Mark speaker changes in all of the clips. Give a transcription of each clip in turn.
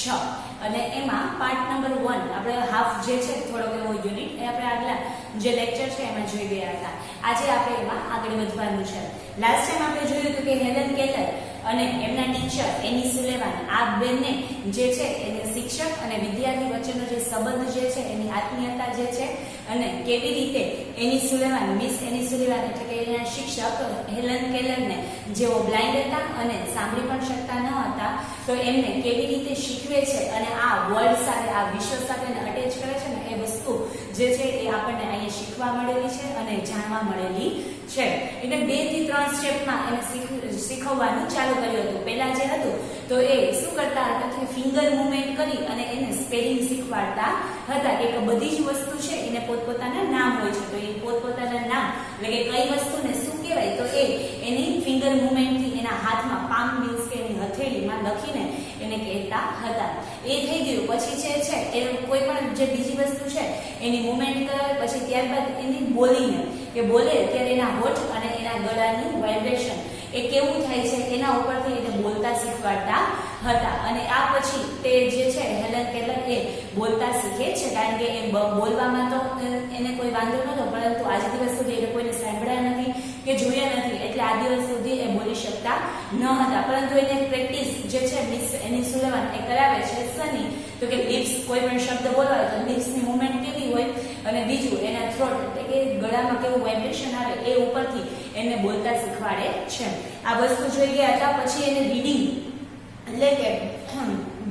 Speaker 1: 6 અને એમાં part number 1 આપણે હાફ જે છે થોડોક એવો યુનિટ એ આપણે આગલા જે લેક્ચર છે એમાં જોઈ ગયા હતા. આજે આપણે એમાં આગળ વધવાનું છે. લાસ્ટ ટાઈમ આપણે જોયું હતું કે હેલન કેલર અને એમના ટીચર એની સુલેવાન આ બંને જે છે એને શિક્ષક અને વિદ્યાર્થી વચ્ચેનો જે સંબંધ જે છે એની આત્મીયતા જે છે અને કેવી રીતે એની સુલેવાન મિસ એની સુલેવાન એટલે કે એના શિક્ષક હેલન કેલરને જેઓ બ્લાઇન્ડ હતા અને સાંભળી પણ શકતા ન હતા તો એમને કેવી રીતે શીખવે છે અને આ વર્લ્ડ સાથે આ વિશ્વ સાથે અટેચ કરે છે ને એ વસ્તુ જે છે એ આપણને અહીંયા શીખવા મળેલી છે અને જાણવા મળેલી છે. એટલે 2 થી 3 સ્ટેપમાં એને શીખવવાનું ચાલુ કર્યું હતું. પહેલા જે હતું તો એ શું કરતા હતા કે ફિંગર મૂવમેન્ટ કરી અને એને સ્પેલિંગ શીખવાડતા હતા કે બધી જ વસ્તુ છે એને પોતપોતાના નામ હોય છે તો એ પોતપોતાના નામ એટલે કે કઈ વસ્તુને શું કહેવાય તો એ એની ફિંગર મૂવમેન્ટથી એના હાથમાં પામ મીન્સ કે એની હથેળીમાં લખીને એને કહેતા હતા. એ થઈ ગયું. પછી જે છે એ કોઈ પણ જે બીજી વસ્તુ છે એની મૂવમેન્ટ કરાવે પછી ત્યારબાદ એની બોલીને કે બોલે ત્યારે એના હોઠ અને એના ગળાની વાઇબ્રેશન એ કેવું થાય છે એના ઉપરથી એને બોલતા શીખવાડતા હતા. અને આ પછી તે જે છે હેલન કેલર એ બોલતા શીખે છે કારણ કે એ બોલવામાં તો એને કોઈ વાંધો નહોતો પરંતુ આજ દિવસ સુધી એને કોઈને સાંભળ્યા નથી કે જોયા નથી એટલે આ દિવસ સુધી એ બોલી શકતા ન હતા. પરંતુ એને પ્રેક્ટિસ જે છે મિસ એની સુલેવાન એ કરાવે છે શની તો કે લિપ્સ કોઈ પણ શબ્દ બોલવા હોય તો લિપ્સની મૂવમેન્ટ કેવી હોય અને બીજું એના થ્રોટ એટલે કે ગળામાં કેવું વાઇબ્રેશન આવે એ ઉપરથી એને બોલતા શીખવાડે છે. આ વસ્તુ જોઈ ગયા હતા. પછી એને રીડિંગ એટલે કે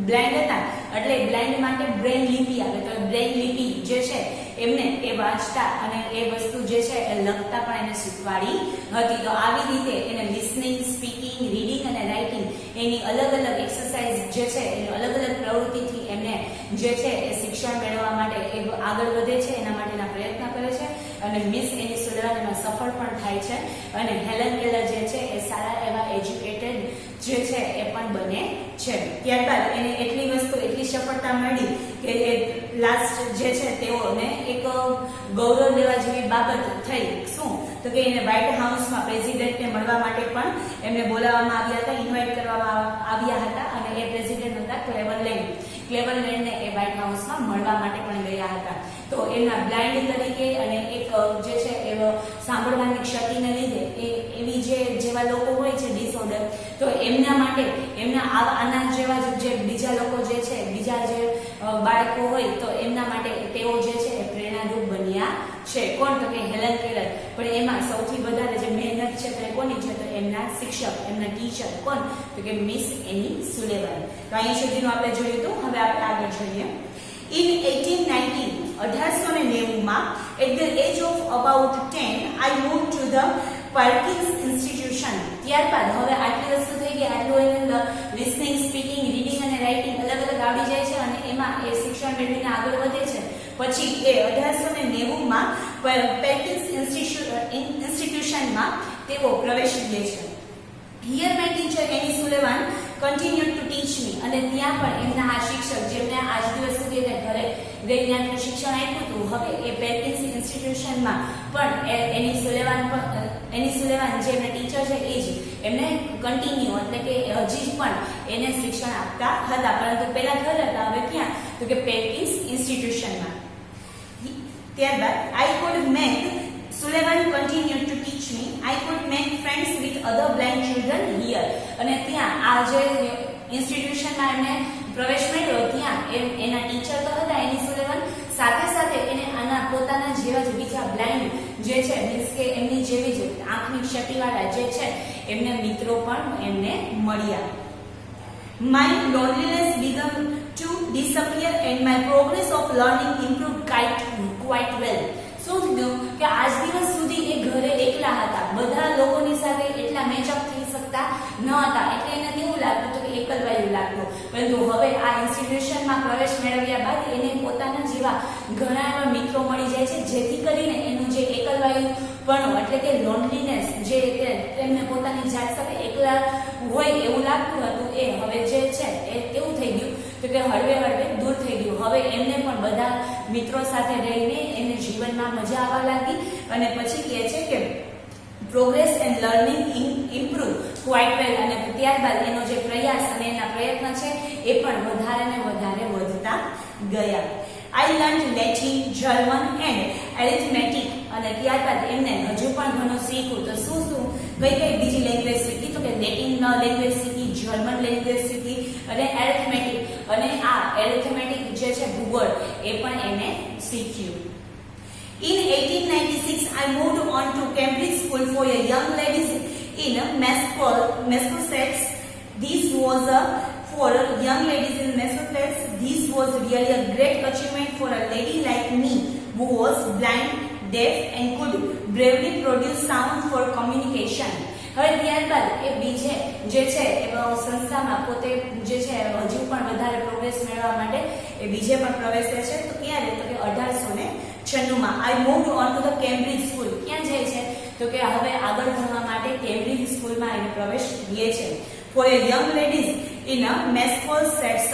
Speaker 1: બ્લાઇન્ડ હતા એટલે બ્લાઇન્ડ માટે બ્રેન લિપિ આવે તો બ્રેન લિપિ જે છે એમને એ વાંચતા અને એ વસ્તુ જે છે એ લખતા પણ એને શીખવાડી હતી. તો આવી રીતે એને લિસનિંગ, સ્પીકિંગ, રીડિંગ અને રાઇટિંગ એની અલગ અલગ એક્સરસાઇઝ જે છે એની અલગ અલગ પ્રવૃત્તિથી એમને જે છે એ શિક્ષણ મેળવવા માટે એ આગળ વધે છે એના માટેના પ્રયત્ન કરે છે અને મિસ એની સુલેવાન એમાં સફળ પણ થાય છે અને હેલન કેલર જે છે એ સારા એવા એજ્યુકેટેડ જે છે એ પણ બને છે. ત્યારબાદ એને એટલી વસ્તુ એટલી સફળતા મળી કે એ લાસ્ટ જે છે તેઓને એક ગૌરવ લેવા જેવી બાબત થઈ. શું તો કે એને વ્હાઇટ હાઉસમાં પ્રેસિડેન્ટને મળવા માટે પણ એમને બોલાવવામાં આવ્યા હતા, ઇન્વાઇટ કરવામાં આવ્યા હતા અને એ પ્રેસિડેન્ટ હતા ક્લેવરલેન્ડને એ વ્હાઇટ હાઉસમાં મળવા માટે પણ ગયા હતા. તો એના બ્લાઇન્ડ તરીકે અને એક જે છે એ સાંભળવાની ક્ષતિને લીધે એ એવી જેવા લોકો હોય છે ડિસઓર્ડર તો એમના માટે એમના આના જેવા જે બીજા લોકો જે છે બીજા જે બાળકો હોય તો એમના માટે તેઓ જે છે એ પ્રેરણારૂપ બન્યા છે. કોણ તો કે હેલન કેલર. પણ એમાં સૌથી વધારે જે મહેનત છે તે કોની છે તો એમના શિક્ષક એમના ટીચર કોણ તો કે મિસ એની સુલેવાન. તો અહીં સુધીનું આપણે જોયું હતું. હવે આપણે આગળ જોઈએ. In 1890 at the age of about 10 I moved to the Perkins Institution. ત્યારબાદ હવે આટલી વસ્તુ થઈ ગઈ આટલું એને લિસનિંગ, સ્પીકિંગ, રીડિંગ અને રાઇટિંગ અલગ અલગ આવડી જાય છે અને એમાં એ શિક્ષણ મેળવીને આગળ વધે છે. પછી એ 1890 પેર્કિન્સ ઇન્સ્ટિટ્યુશનમાં તેઓ પ્રવેશ લે છે. Here my teacher Annie Sullivan continued to teach me અને ત્યાં પણ એમના આ શિક્ષક જેમને આજ દિવસ સુધી એને ઘરે રહીને શિક્ષણ આપ્યું હતું હવે એ પેર્કિન્સ ઇન્સ્ટિટ્યુશનમાં પણ એની સુલેવાન જે એમના ટીચર છે એ જ એમને કન્ટિન્યુ એટલે કે હજી પણ એને શિક્ષણ આપતા હતા પરંતુ પહેલા ઘર હતા હવે ક્યાં તો કે પેર્કિન્સ ઇન્સ્ટિટ્યુશનમાં. ત્યારબાદ I could make Sullivan continued to teach me. I could make friends with other blind children here. અને ત્યાં આ જે ઇન્સ્ટિટ્યુશનમાં એમને પ્રવેશ મળ્યો ત્યાં એના ટીચર તો હતા એની સુલેવાન સાથે સાથે એને આના પોતાના જેવા જ બીજા બ્લાઇન્ડ જે છે મીન્સ કે એમની જેવી જ આંખની ક્ષતિવાળા જે છે એમને મિત્રો પણ એમને મળ્યા. My loneliness began to disappear and my progress of learning improved quite well. શું થયું કે આજ દિવસ સુધી એ ઘરે એકલા હતા, બધા લોકોની સાથે એટલા મેચઅપ થઈ શકતા ન હતા એટલે એને કેવું લાગતું હતું કે એકલવાયું લાગતું. પરંતુ હવે આ ઇન્સ્ટિટ્યુશનમાં પ્રવેશ મેળવ્યા બાદ એને પોતાના જેવા ઘણા એવા મિત્રો મળી જાય છે જેથી કરીને એનું જે એકલવાયું પણ એટલે કે લોનલીનેસ જે તેમને પોતાની જાત સાથે એકલા હોય એવું લાગતું હતું એ હવે જે છે એ કેવું થઈ ગયું તો કે હળવે હળવે દૂર થઈ ગયું. હવે એમને પણ બધા મિત્રો સાથે રહીને એને જીવનમાં મજા આવવા લાગી અને પછી કહે છે કે progress and learning improve quite well, અને ત્યારબાદ એનો જે પ્રયાસ અને એના પ્રયત્ન છે એ પણ વધારે ને વધારે વધતા ગયા. I learned Latin, German and arithmetic, અને ત્યારબાદ એમને હજુ પણ ઘણું શીખવું. તો શું કઈ બીજી લેંગ્વેજ શીખી? તો કે લેટિન લેંગ્વેજ શીખી, જર્મન લેંગ્વેજ શીખી અને એરિથમેટિક, અને આ એરિથમેટિક જે છે ભૂગોળ એ પણ એને શીખ્યું. In 1896, I moved on to Cambridge School for young ladies in Massachusetts. This was for young ladies in Massachusetts. This was really a great achievement for a lady like me, who was blind, deaf, and could bravely produce sound for communication. હવે ત્યારબાદ એ બીજે જે છે એ સંસ્થામાં પોતે જે છે હજુ પણ વધારે પ્રોગ્રેસ મેળવવા માટે એ બીજે પણ પ્રવેશે છે. તો ક્યારે? તો કે 1896 માં. I moved on to the Cambridge School. ક્યાં જાય છે? તો કે હવે આગળ ભણવા માટે કેમ્બ્રિજ સ્કૂલમાં એને પ્રવેશ લે છે. For a young ladies in a Massachusetts,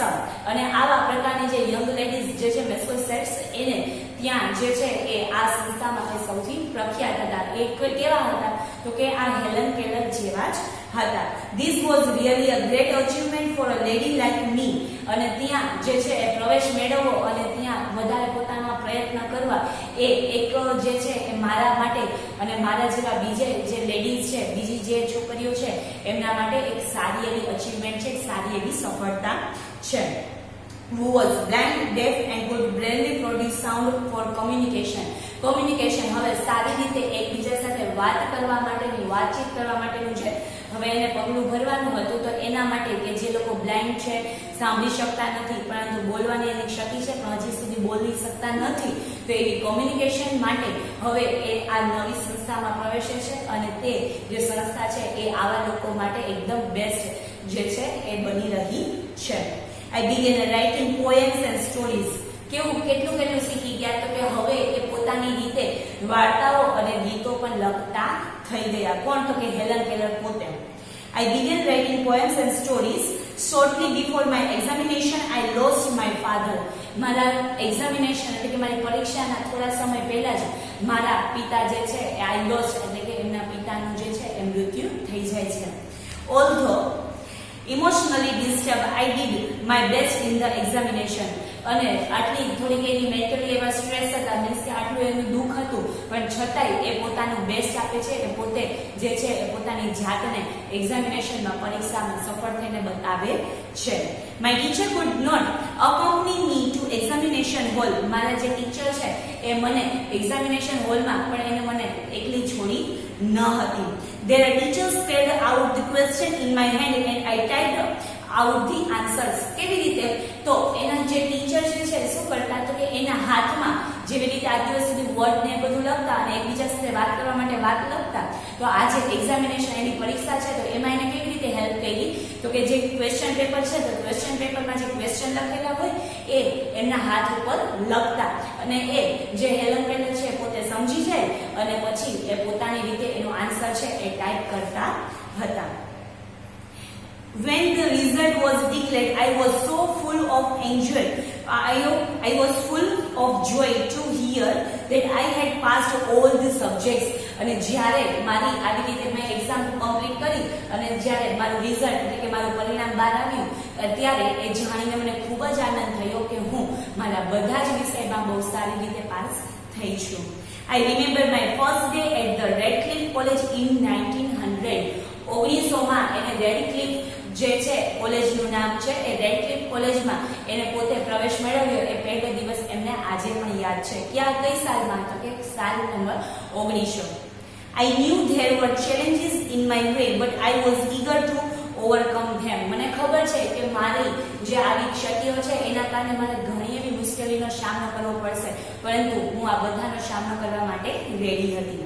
Speaker 1: અને આવા પ્રકારની જે યંગ લેડીઝ જે છે મેસેચ્યુસેટ્સ એને ત્યાં જે છે એ આ સંસ્થામાં સૌથી પ્રખ્યાત હતા. એ કેવા હતા? તો કે આ હેલન કેલર જેવા જ હતા. This was really a great achievement for a lady like me, અને ત્યાં જે છે એ પ્રવેશ મેળવવો અને ત્યાં વધારે પોતાના પ્રયત્ન કરવા એ એક જે છે એ મારા માટે અને મારા જેવા બીજે જે લેડીઝ છે, બીજી જે છોકરીઓ છે એમના માટે એક સારી એવી અચીવમેન્ટ છે, એક સારી એવી સફળતા છે. Who was blind, deaf and could barely produce sound for communication. Communication, હવે સારી રીતે એકબીજા સાથે વાત કરવા માટેની, વાતચીત કરવા માટેનું છે હવે એને પગલું ભરવાનું હતું. તો એના માટે કે જે લોકો બ્લાઇન્ડ છે, સાંભળી શકતા નથી, પરંતુ બોલવાની એની ક્ષતિ છે પણ હજી સુધી બોલી શકતા નથી, તો એવી કોમ્યુનિકેશન માટે હવે એ આ નવી સંસ્થામાં પ્રવેશે છે. અને તે જે સંસ્થા છે એ આવા લોકો માટે એકદમ બેસ્ટ જે છે એ બની રહી છે. I began writing poems and stories. કેટલું શીખી ગયા? તો કે હવે એ પોતાની રીતે વાર્તાઓ અને ગીતો પણ લખતા થઈ ગયા. કોણ? તો કે હેલન કેલર પોતે. I began writing poems and stories. Shortly before my examination, I lost my father. મારા એક્ઝામિનેશન એટલે કે મારી પરીક્ષાના થોડા સમય પહેલા જ મારા પિતા જે છે I lost એટલે કે એમના પિતાનું જે છે એ મૃત્યુ થઈ જાય છે. Although emotionally disturbed, I did my best in the examination. અને આટલી થોડીક એની મેન્ટલી એવા સ્ટ્રેસ હતા, મીન્સ કે આટલું એનું દુઃખ હતું, પણ છતાંય એ પોતાનું બેસ્ટ આપે છે. એ પોતે જે છે એ પોતાની જાતને એક્ઝામિનેશનમાં, પરીક્ષામાં સફળ થઈને બતાવે છે. My teacher could not accompany me to examination hall. મારા જે ટીચર છે એ મને એક્ઝામિનેશન હોલમાં પણ એને મને એકલી છોડી ન હતી. Their teachers spelled out the question in my hand and I typed out the answers. કેવી રીતે? તો એના જે ટીચર છે શું કરતા? તો કે એના હાથમાં જેવી રીતે આ દિવસ સુધી વર્ડ ને બધું લખતા અને એકબીજા સાથે વાત કરવા માટે વાત લખતા, તો આ જે એક્ઝામિનેશન એની પરીક્ષા છે તો એમાં એને કેવી રીતે હેલ્પ કરી? તો કે જે ક્વેશ્ચન પેપર છે તો ક્વેશ્ચન પેપરમાં જે ક્વેશ્ચન લખેલા હોય એ એમના હાથ ઉપર લખતા, અને એ જે હેલન કેલર છે પોતે સમજી જાય અને પછી એ પોતાની રીતે એનો આન્સર છે એ ટાઈપ કરતા હતા. When the result was declared, I was so full of joy. I was full of joy to hear that I had passed all the subjects. અને જ્યારે મારી આવી રીતે મેં એક્ઝામ કમ્પ્લીટ કરી અને જ્યારે મારું રિઝલ્ટ એટલે કે મારું પરિણામ બહાર આવ્યું ત્યારે એ જાણીને મને ખૂબ જ આનંદ થયો કે હું મારા બધા જ વિષયમાં બહુ સારી રીતે પાસ થઈ છું. I remember my first day at the Radcliffe College in 1900. 1900માં એને રેડક્લિફ જે છે કોલેજનું નામ છે એ રેડક્લિફ કોલેજમાં એને પોતે પ્રવેશ મેળવ્યો. એ પહેલો દિવસ એમને આજે પણ યાદ છે. કઈ સાલમાં? તો કે સાલ number 1900. I knew there were challenges in my way, but I was eager to overcome them. મને ખબર છે કે મારી જે આવી ક્ષતિઓ છે એના કારણે મારે ઘણી એવી મુશ્કેલીનો સામનો કરવો પડશે, પરંતુ હું આ બધાનો સામનો કરવા માટે રેડી હતી.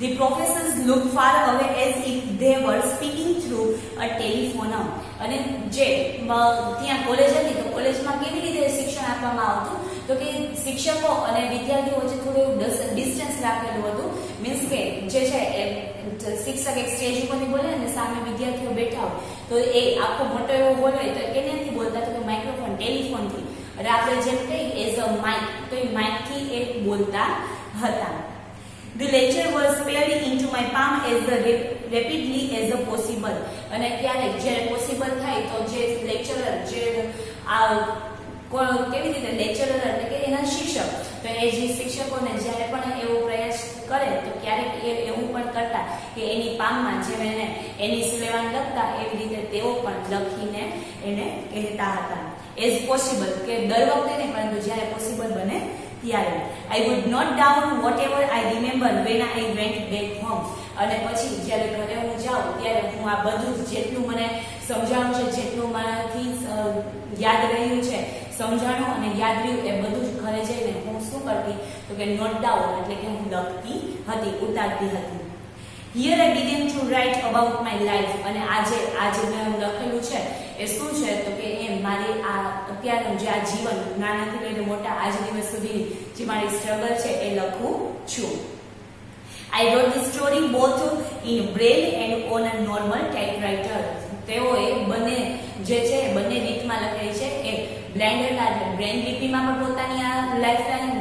Speaker 1: The professors looked far away as if they were speaking through a telephone. અને જે ત્યાં કોલેજ હતી તો કોલેજમાં કેવી રીતે શિક્ષણ આપવામાં આવતું? તો કે શિક્ષકો અને વિદ્યાર્થીઓ વચ્ચે થોડું ડિસ્ટન્સ રાખેલું હતું. મીન્સ કે જે છે એ શિક્ષક એક સ્ટેજ ઉપરથી બોલે અને સામે વિદ્યાર્થીઓ બેઠા હોય તો એ આખો મોટો એવો હોલ હોય તો કેનાથી બોલતા? તો કે માઇક્રોફોન, ટેલિફોનથી. અને આપણે જેમ કહીએ એઝ અ માઇક, તો એ માઇકથી એ બોલતા હતા. The lecture was spared into my palm as rapidly as possible. અને ક્યારેક જ્યારે પોસિબલ થાય તો જે લેક્ચરર જે કેવી રીતે લેક્ચરર એટલે કે એના શિક્ષક, તો એ જે શિક્ષકોને જ્યારે પણ એવો પ્રયાસ કરે તો ક્યારેક એવું પણ કરતા કે એની પામમાં જેમ એને એની સિલેવાન લખતા એવી રીતે તેઓ પણ લખીને એને કહેતા હતા. એઝ પોસિબલ કે દર વખતે નહીં પરંતુ જ્યારે પોસિબલ બને ત્યારે. I would note down whatever I remember when I went back home. અને પછી જ્યારે ઘરે હું જાઉં ત્યારે હું આ બધું જેટલું મને સમજાણું છે, જેટલું મારાથી યાદ રહ્યું છે, સમજાણું અને યાદ રહ્યું એ બધું જ ઘરે જઈને હું શું કરતી તો કે નોટ ડાઉન એટલે કે હું લખતી હતી, ઉતારતી હતી. Here I began to write about my life. અને આજે મેં લખેલું છે એ શું છે તો કે એ મારી આ અત્યારનું જે આ જીવન નાનાથી લઈને મોટા આજ દિવસ સુધી જે મારી સ્ટ્રગલ છે એ લખું છું. I wrote the story both in braille and on a normal typewriter. તેઓએ બંને જે છે બંને રીતમાં લખેલી છે. એ બ્લાઇન્ડ એટલે બ્રેન લિપિમાં પણ પોતાની આ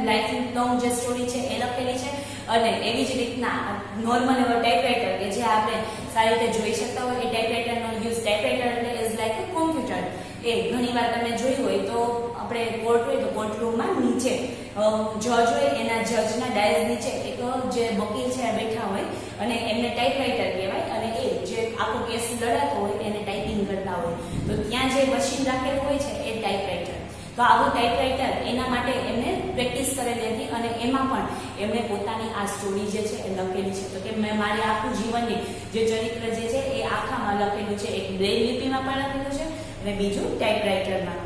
Speaker 1: લાઈફ લોંગ જે સ્ટોરી છે એ લખેલી છે અને એવી જ રીતના નોર્મલ એવો ટાઈપરાઇટર કે જે આપણે સારી રીતે જોઈ શકતા હોય એ ટાઈપરાઇટરનો યુઝ. ટાઈપરાઇટર એટલે ઇઝ લાઈક અ કોમ્પ્યુટર. એ ઘણીવાર તમે જોયું હોય તો આપણે કોર્ટ હોય તો કોર્ટરૂમમાં નીચે જજ હોય એના જજના ડાયસ નીચે એક જે વકીલ છે બેઠા હોય અને એમને ટાઈપરાઇટર કહેવાય અને એ જે આખો કેસ લડાતો હોય એને ટાઈપિંગ કરતા હોય તો ત્યાં જે મશીન રાખેલું હોય છે એ ટાઈપરાઇટર. તો આવું ટાઈપરાઇટર એના માટે એમને પ્રેક્ટિસ કરેલી હતી અને એમાં પણ એમણે પોતાની આ સ્ટોરી જે છે એ લખેલી છે. તો કે મેં મારી આખું જીવનની જે ચરિત્ર જે છે એ આખામાં લખેલું છે. એક બ્રેઇલ લિપિમાં પણ લખેલું છે અને બીજું ટાઈપરાઇટરમાં.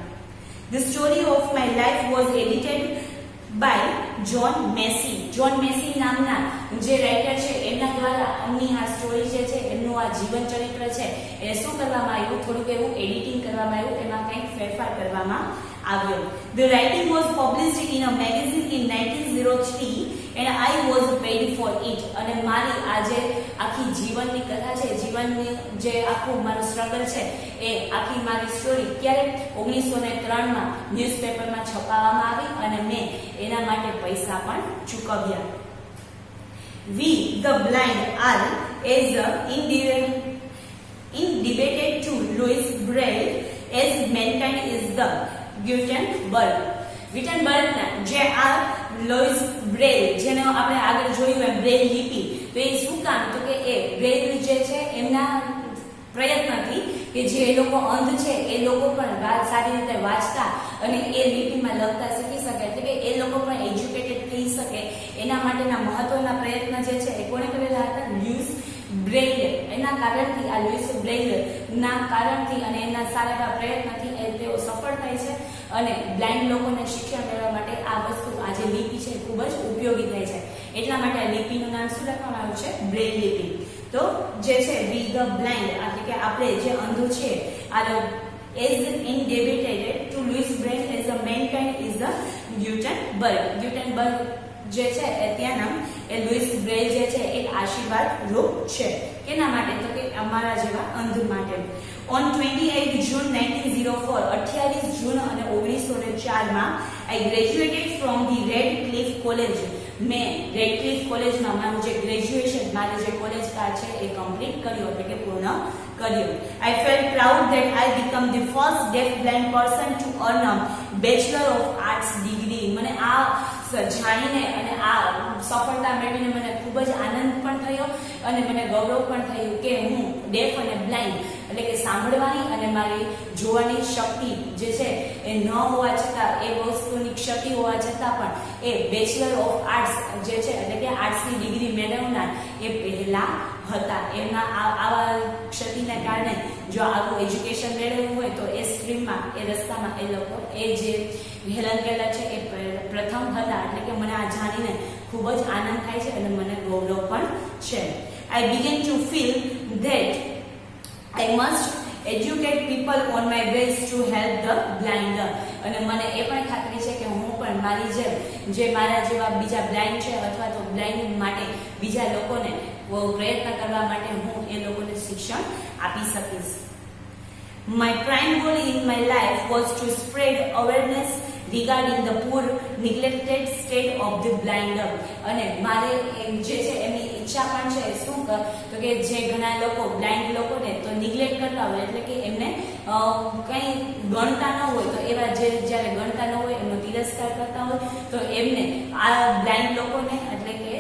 Speaker 1: The story of my life was edited by John Massey. John Massey નામના જે રાઇટર છે એમના દ્વારા એમની આ સ્ટોરી જે છે એમનું આ જીવન ચરિત્ર છે એ શું કરવામાં આવ્યું, થોડુંક એવું એડિટિંગ કરવામાં આવ્યું, એમાં કંઈક ફેરફાર કરવામાં આવ્યો. The writing was published in a magazine in 1903 and I was paid for it. અને મારી આ જે આખી જીવનની કથા છે, જીવનની જે આખું મારું સ્ટ્રગલ છે એ આખી મારી સ્ટોરી ક્યારે 1903માં ન્યૂઝપેપરમાં છપાવવામાં આવી અને મેં એના માટે પૈસા પણ ચૂકવ્યા. We the blind are as indebted to Louis Braille as mankind is the Gutenberg. વિટનબર્ગના જે આ લોઇસ બ્રેલ જેને આપણે આગળ જોયું એમ બ્રેલ લિપિ, તો એ શું કામ તો કે એ બ્રેલ જે છે એમના પ્રયત્નથી કે જે એ લોકો અંધ છે એ લોકો પણ સારી રીતે વાંચતા અને એ લિપિમાં લખતા શીખી શકે, એટલે કે એ લોકો પણ એજ્યુકેટેડ થઈ શકે એના માટેના મહત્વના પ્રયત્ન જે છે એ કોણે કરેલા હતા? Lewis Braille. એના કારણથી આ લ્યુઇસ બ્રેઇલ ના કારણથી અને એના સારા પ્રયત્નથી તેઓ સફળ થાય છે અને બ્લાઇન્ડ લોકોને શિક્ષણ મેળવવા માટે આ વસ્તુ આ જે લિપિ છે ખૂબ જ ઉપયોગી થાય છે. એટલા માટે આ લિપિનું નામ શું રાખવામાં આવ્યું છે? બ્રેઇલ લિપિ. તો જે છે વી ધ બ્લાઇન્ડ એટલે કે આપણે જે અંધો છે આ is indebted to Louis Braille as a mankind is the Gutenberg. Gutenberg જે છે એ ત્યાંના એ લુઈસ બ્રેઇલ જે છે એક આશીર્વાદ રૂપ છે. કેના માટે તો કે અમારા જેવા અંધ માટે. On 28 June 1904 28 જૂન અને 1904માં I graduated from the Radcliffe College. મેં રેડક્લિફ કોલેજમાં મારું જે ગ્રેજ્યુએશન, મારું જે કોલેજ કાર્ડ છે એ કમ્પ્લીટ કર્યું એટલે કે પૂર્ણ કર્યું. I felt proud that I become the first deaf blind person to earn a Bachelor of Arts degree. મને આ જાણીને અને આ સફળતા મેળવીને મને ખૂબ જ આનંદ પણ થયો અને મને ગૌરવ પણ થયું કે હું ડેફ અને બ્લાઇન્ડ એટલે કે સાંભળવાની અને મારી જોવાની શક્તિ જે છે એ ન હોવા છતાં, એ વસ્તુની ક્ષતિ હોવા છતાં પણ એ બેચલર ઓફ આર્ટ્સ જે છે એટલે કે આર્ટ્સની ડિગ્રી મેળવનાર એ પહેલા હતા. એમના આવા ક્ષતિને કારણે જો આવું એજ્યુકેશન મેળવવું હોય તો એ સ્ટ્રીમમાં એ રસ્તામાં એ લોકો એ જે હેલન કેલર છે એ પ્રથમ હતા. એટલે કે મને આ જાણીને ખૂબ જ આનંદ થાય છે અને મને ગૌરવ પણ છે. I began to feel that I must educate people on my ways to help the blind. અને મને એ પણ ખાતરી છે કે હું પણ મારી જેમ જે મારા જેવા બીજા બ્લાઇન્ડ છે અથવા તો બ્લાઇન્ડ માટે બીજા લોકોને પ્રયત્ન કરવા માટે હું એ લોકોને શિક્ષણ આપી શકીશ. My prime goal in my life was to spread awareness regarding the poor neglected state of the blind. અને મારે જે છે એમની ઈચ્છા પણ છે શું તો કે જે ઘણા લોકો બ્લાઇન્ડ લોકોને તો નિગ્લેક્ટ કરતા હોય એટલે કે એમને કંઈ ગણતા ન હોય તો એવા જે જ્યારે ગણતા ન હોય એમનો તિરસ્કાર કરતા હોય તો એમને આ બ્લાઇન્ડ લોકોને એટલે કે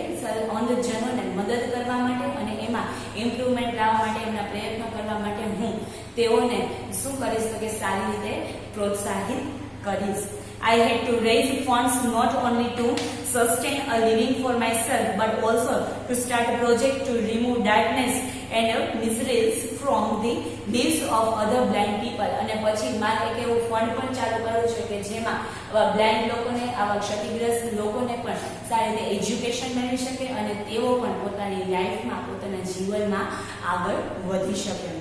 Speaker 1: અંધજનોને મદદ કરવા માટે અને એમાં ઇમ્પ્રુવમેન્ટ લાવવા માટે એમના પ્રયત્નો કરવા માટે હું તેઓને શું કરીશ તો કે સારી રીતે પ્રોત્સાહિત કરીશ. I had to raise funds not only to sustain a living for myself but also to start a project to remove darkness and miseries from the lives of other blind people. અને પછી મારે એક એવું fund પણ ચાલુ કરવું છે કે જેમાં આવા બ્લાઇન્ડ લોકોને આવા ક્ષતિગ્રસ્ત લોકોને પણ સારી રીતે એજ્યુકેશન મેળવી શકે અને તેઓ પણ પોતાની લાઈફમાં પોતાના જીવનમાં આગળ વધી શકે.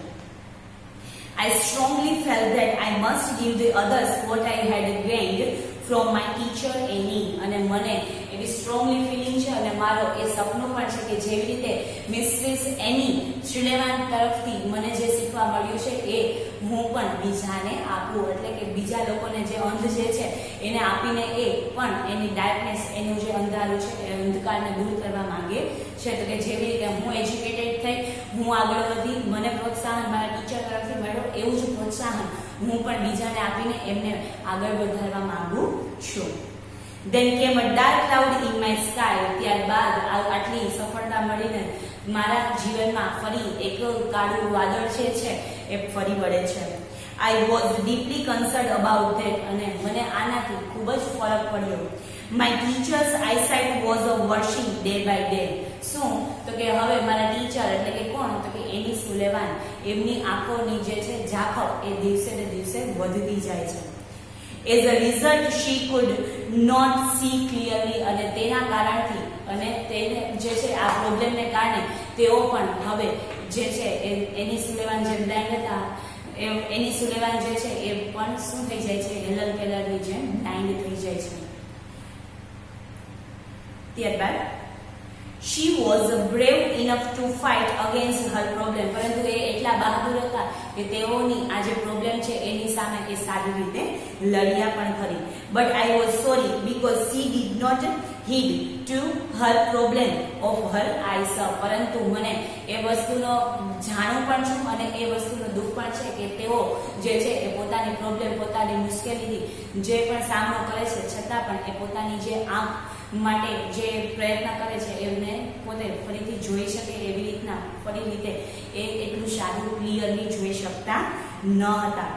Speaker 1: I strongly felt that I must give the others what I had gained from my teacher Annie. અને મને એવી સ્ટ્રોંગલી ફિલિંગ છે અને મારો એ સપનું પણ છે કે જેવી રીતે મિસ્ટ્રેસ એની શ્રીલેવાન તરફથી મને જે શીખવા મળ્યું છે એ હું પણ બીજાને આપું એટલે કે બીજા લોકોને જે અંધ જે છે એને આપીને એ પણ એની ડાર્કનેસ એનું જે અંધારું છે એ અંધકારને દૂર કરવા માંગે છે. તો કે જેવી રીતે હું એજ્યુકેટેડ થઈ હું આગળ વધી મને પ્રોત્સાહન મારા ટીચર તરફથી મળ્યો એવું જ પ્રોત્સાહન હું પણ બીજાને આપીને એમને આગળ વધારવા માંગુ છું. Then came a dark cloud in my sky. ત્યારબાદ આટલી સફળતા મળીને મારા જીવનમાં ફરી એક કાળું વાદળ છે એ ફરી વળે છે. I was deeply concerned about that. અને મને આનાથી ખૂબ જ ફરક પડ્યો. My teacher's eyesight was worsening day by day. શું તો કે હવે મારા ટીચર એટલે કે કોણ તો કે એની સુલેવાન એમની આંખોની જે છે ઝાંખપ એ દિવસે ને દિવસે વધતી જાય છે. As a result she could not see clearly. અને તેના કારણથી અને તેને જે છે આ પ્રોબ્લેમને કારણે તેઓ પણ હવે જે છે એની સુલેવાન જે બ્લાઇન્ડ હતા એની સુલેવાન જે છે એ પણ શું થઈ જાય છે હેલન કેલરની જેમ બ્લાઇન્ડ થઈ જાય છે. ત્યારબાદ she was brave enough to fight against her problem. પરંતુ એ એટલા બહાદુર હતા કે તેઓની આ જે પ્રોબ્લેમ છે એની સામે એ સારી રીતે લડ્યા પણ ખરી. But I was sorry because she did not heed to her problem of her eyes. પરંતુ મને એ વસ્તુનો જાણું પણ છું અને એ વસ્તુનો દુઃખ પણ છે કે તેઓ જે છે એ પોતાની પ્રોબ્લેમ પોતાની મુશ્કેલીથી જે પણ સામનો કરે છે છતાં પણ એ પોતાની જે આંખ માટે જે પ્રયત્ન કરે છે એમને પોતે ફરીથી જોઈ શકે એવી રીતના ફરી રીતે એ એટલું સારું ક્લિયરલી જોઈ શકતા ન હતા.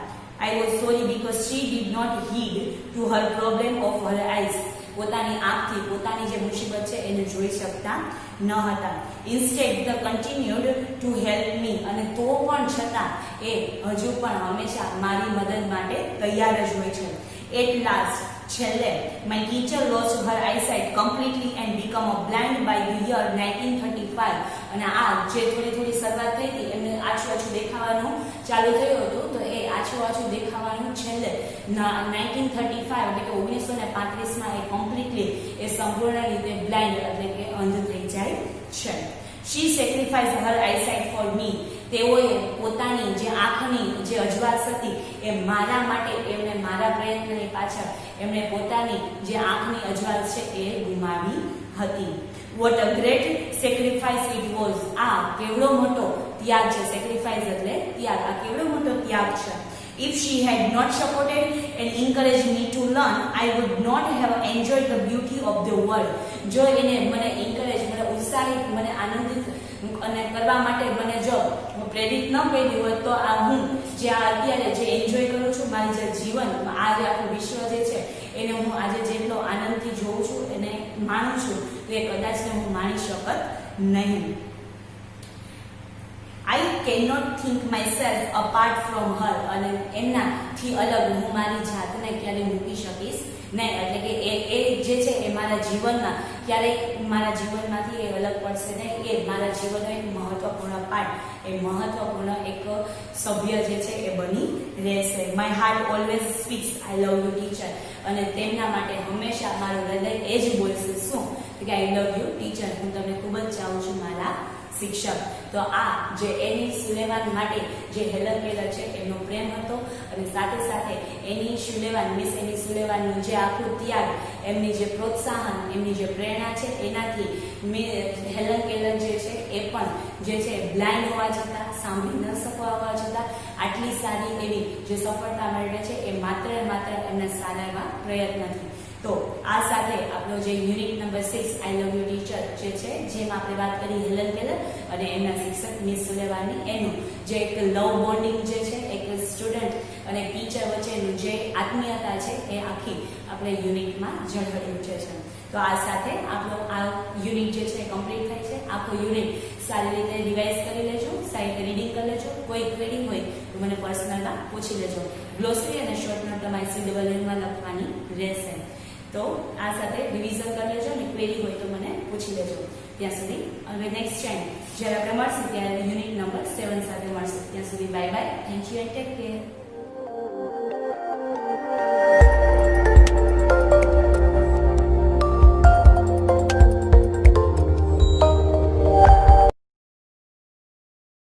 Speaker 1: I was sorry because she did not heed to her problem of her eyes. પોતાની આંખથી પોતાની જે મુસીબત છે એને જોઈ શકતા ન હતા. Instead they continued to help me. અને તો પણ છતાં એ હજુ પણ હંમેશા મારી મદદ માટે તૈયાર જ હોય છે. At last છેલ્લે my teacher lost her eyesight completely and become blind by the year 1935. અને આ જે થોડી શરૂઆત થઈ હતી એમને આછું દેખાવાનું ચાલુ થયું હતું તો એ આછું દેખાવાનું છેલ્લે 1935 એટલે કે 1935માં એ કમ્પ્લીટલી એ સંપૂર્ણ રીતે બ્લાઇન્ડ એટલે કે અંધ થઈ જાય છે. She sacrificed her eyesight for me. તેઓએ પોતાની જે આંખની જે અજવાસ હતી એ મારા માટે એમને મારા પ્રયત્નની પાછળ એમણે પોતાની જે આંખની અજવાસ છે એ ગુમાવી હતી. What a great sacrifice it was. આ કેવડો મોટો ત્યાગ છે. સેક્રિફાઈસ એટલે ત્યાગ. આ કેવડો મોટો ત્યાગ છે. If she had not supported and encouraged me to learn, I would not have enjoyed the beauty of the world. જો એને મને એન્કરેજ મને ઉત્સાહિત મને આનંદિત અને કરવા માટે મને જો પ્રેરિત ન કરી હોય તો આ હું જે અત્યારે જે એન્જોય કરું છું મારી જે જીવન આ જે આખું વિશ્વ જે છે એને હું આજે જેટલો આનંદથી જોઉં છું એને માનું છું તો એ કદાચ હું માણી શકત નહીં. I cannot think myself apart from her. અને એમનાથી અલગ હું મારી જાતને ક્યારેય મૂકી શકીશ નહીં. એટલે કે એ જે છે એ મારા જીવનમાં ક્યારેય મારા જીવનમાંથી એ અલગ પડશે નહીં. એ મારા જીવનનો એક મહત્વપૂર્ણ પાર્ટ એ મહત્વપૂર્ણ એક સભ્ય જે છે એ બની રહેશે. My heart always speaks I love you teacher. અને તેમના માટે હંમેશા મારું હૃદય એ જ બોલશે શું કે I love you teacher. હું તમને ખૂબ જ ચાહું છું મારા શિક્ષક. તો આ જે એની સુલેવાન માટે જે હેલન કેલર છે એમનો પ્રેમ હતો, અને સાથે સાથે એની સુલેવાન મિસ એની સુલેવાનનું જે આખું ત્યાગ, એમની જે પ્રોત્સાહન, એમની જે પ્રેરણા છે, એનાથી હેલન કેલર જે છે એ પણ જે છે બ્લાઇન્ડ હોવા છતાં, સાંભળી ન શકવા હોવા છતાં આટલી સારી એવી જે સફળતા મેળવે છે એ માત્ર એમના સારા એવા પ્રયત્નથી. તો આ સાથે આપણો જે unit number 6 I love you teacher જે છે, જેમાં આપણે વાત કરી હેલન કેલર અને એમના શિક્ષક મિસ સુલેવાની, એનું જે એક લવ બોન્ડિંગ જે છે, એક સ્ટુડન્ટ અને ટીચર વચ્ચેનું જે આત્મીયતા છે એ આખી આપણે યુનિટમાં ઝળહળી ઉઠે છે. તો આ સાથે આપણો આ યુનિટ જે છે કમ્પ્લીટ થાય છે. આખો યુનિટ સારી રીતે રિવાઇઝ કરી લેજો, સારી રીતે રીડિંગ કરી લેજો. કોઈ ક્વેરી હોય તો મને પર્સનલમાં પૂછી લેજો. ગ્લોસરી અને શોર્ટ નોટ તમારી CWN-માં લખવાની રહેશે. તો આ સાથે રિવિઝન કરી લેજો, અને ક્વેરી હોય તો મને પૂછી લેજો. ત્યાં સુધી હવે નેક્સ્ટ ટાઈમ જ્યારે આપણે મળશું ત્યારે યુનિટ નંબર 7 સાથે મળશું. ત્યાં સુધી bye bye, thank you and take care.